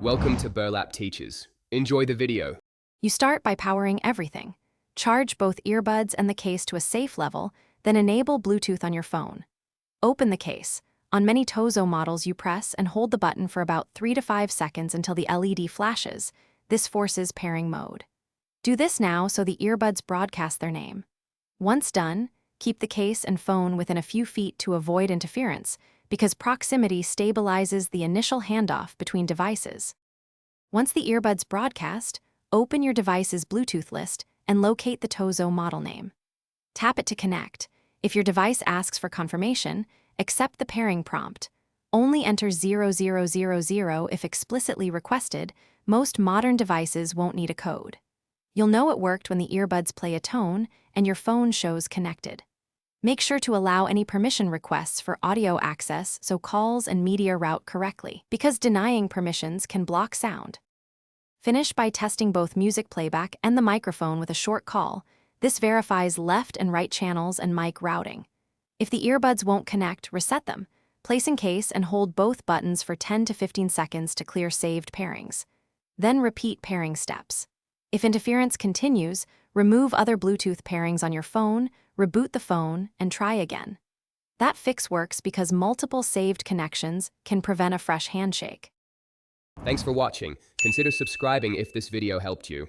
Welcome to Burlap Teachers. Enjoy the video. You start by powering everything. Charge both earbuds and the case to a safe level, then enable Bluetooth on your phone. Open the case. On many Tozo models, you press and hold the button for about 3 to 5 seconds until the LED flashes. This forces pairing mode. Do this now so the earbuds broadcast their name. Once done, keep the case and phone within a few feet to avoid interference, because proximity stabilizes the initial handoff between devices. Once the earbuds broadcast, open your device's Bluetooth list and locate the Tozo model name. Tap it to connect. If your device asks for confirmation, accept the pairing prompt. Only enter 0000 if explicitly requested. Most modern devices won't need a code. You'll know it worked when the earbuds play a tone and your phone shows connected. Make sure to allow any permission requests for audio access so calls and media route correctly, because denying permissions can block sound. Finish by testing both music playback and the microphone with a short call. This verifies left and right channels and mic routing. If the earbuds won't connect, reset them. Place in case and hold both buttons for 10 to 15 seconds to clear saved pairings. Then repeat pairing steps. If interference continues, remove other Bluetooth pairings on your phone, reboot the phone, and try again. That fix works because multiple saved connections can prevent a fresh handshake. Thanks for watching. Consider subscribing if this video helped you.